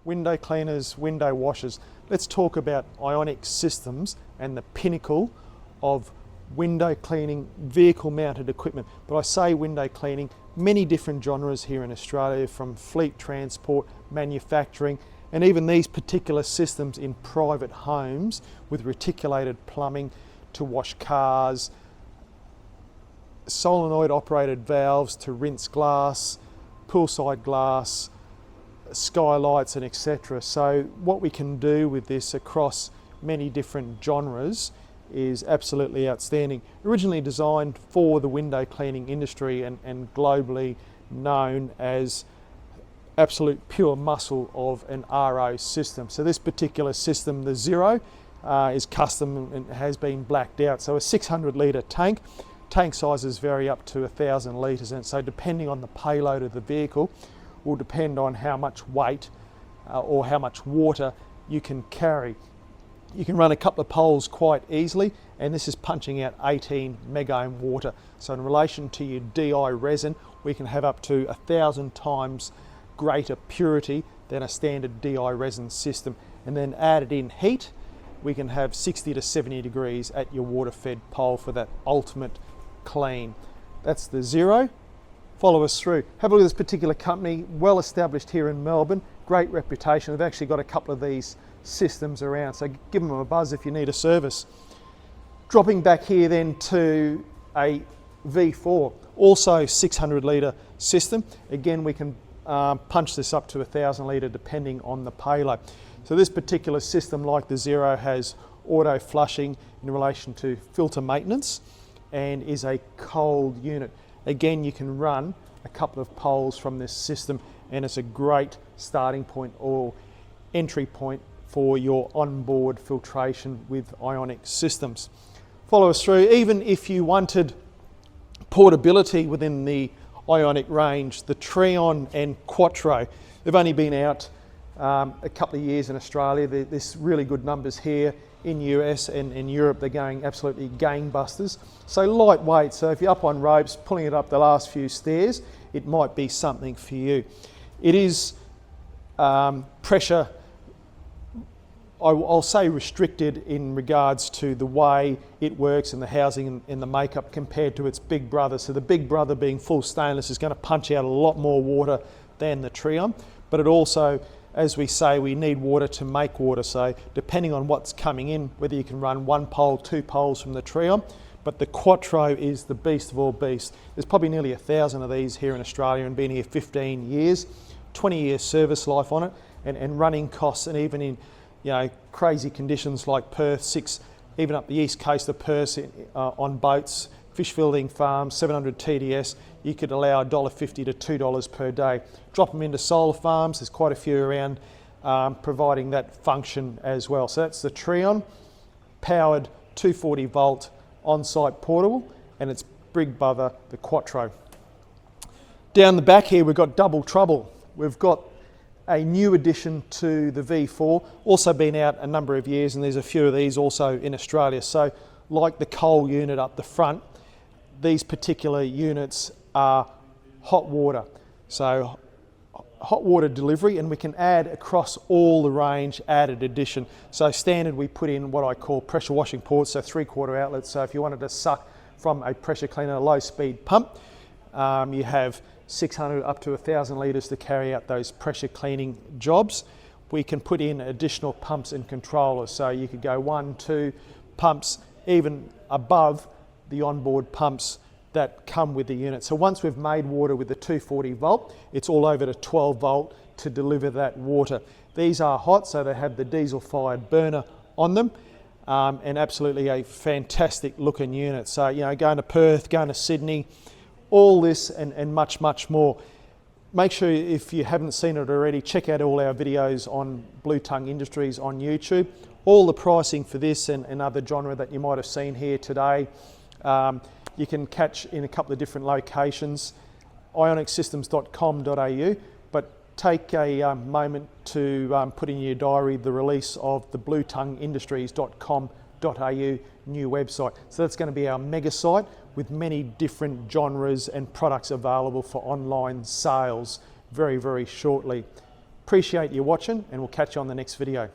window cleaners, window washers. Let's talk about Ionic Systems and the pinnacle of window cleaning, vehicle mounted equipment. But I say window cleaning, many different genres here in Australia, from fleet transport, manufacturing, and even these particular systems in private homes with reticulated plumbing to wash cars, solenoid operated valves to rinse glass, poolside glass, skylights, and etc. So what we can do with this across many different genres is absolutely outstanding. Originally designed for the window cleaning industry and globally known as absolute pure muscle of an RO system. So this particular system, the Xero, is custom and has been blacked out. So a 600 litre tank. Tank sizes vary up to 1,000 litres, and so depending on the payload of the vehicle will depend on how much weight or how much water you can carry. You can run a couple of poles quite easily, and this is punching out 18 megohm water. So in relation to your DI resin, we can have up to 1,000 times greater purity than a standard DI resin system. And then added in heat, we can have 60 to 70 degrees at your water-fed pole for that ultimate clean. That's the Xero. Follow us through. Have a look at this particular company, well established here in Melbourne, great reputation. They've actually got a couple of these systems around, so give them a buzz if you need a service. Dropping back here then to a V4, also 600 litre system. Again, we can punch this up to 1,000 litre depending on the payload. So this particular system, like the Xero, has auto flushing in relation to filter maintenance and is a cold unit. Again, you can run a couple of poles from this system, and it's a great starting point or entry point for your onboard filtration with Ionic Systems. Follow us through. Even if you wanted portability within the Ionic range, the Trion and Quattro, they've only been out a couple of years in Australia. There's really good numbers here in US and in Europe. They're going absolutely gangbusters. So lightweight, so if you're up on ropes, pulling it up the last few stairs, it might be something for you. It is pressure, I'll say restricted in regards to the way it works and the housing and the makeup compared to its big brother. So the big brother, being full stainless, is going to punch out a lot more water than the Trion, but it also, as we say, we need water to make water. So depending on what's coming in, whether you can run one pole, two poles from the Trion, but the Quattro is the beast of all beasts. There's probably nearly 1,000 of these here in Australia and been here 15 years, 20-year service life on it, and running costs, and even in crazy conditions like Perth, even up the east coast of Perth on boats, fish fielding farms, 700 TDS, you could allow $1.50 to $2 per day. Drop them into solar farms, there's quite a few around providing that function as well. So that's the Trion, powered 240 volt on-site portable, and its big brother, the Quattro. Down the back here, we've got double trouble. We've got a new addition to the V4, also been out a number of years, and there's a few of these also in Australia. So like the coal unit up the front, these particular units are hot water. So hot water delivery, and we can add across all the range added addition. So standard, we put in what I call pressure washing ports, so 3/4 outlets. So if you wanted to suck from a pressure cleaner, a low speed pump, you have 600 up to 1,000 litres to carry out those pressure cleaning jobs. We can put in additional pumps and controllers, so you could go 1, 2 pumps, even above the onboard pumps that come with the unit. So once we've made water with the 240 volt, it's all over to 12 volt to deliver that water. These are hot, so they have the diesel fired burner on them, and absolutely a fantastic looking unit. So going to Perth, going to Sydney, all this and much, much more. Make sure, if you haven't seen it already, check out all our videos on Blue Tongue Industries on YouTube. All the pricing for this and other genre that you might have seen here today, you can catch in a couple of different locations, ionicsystems.com.au, but take a moment to put in your diary the release of the bluetongueindustries.com.au new website. So that's going to be our mega site with many different genres and products available for online sales very, very shortly. Appreciate you watching, and we'll catch you on the next video.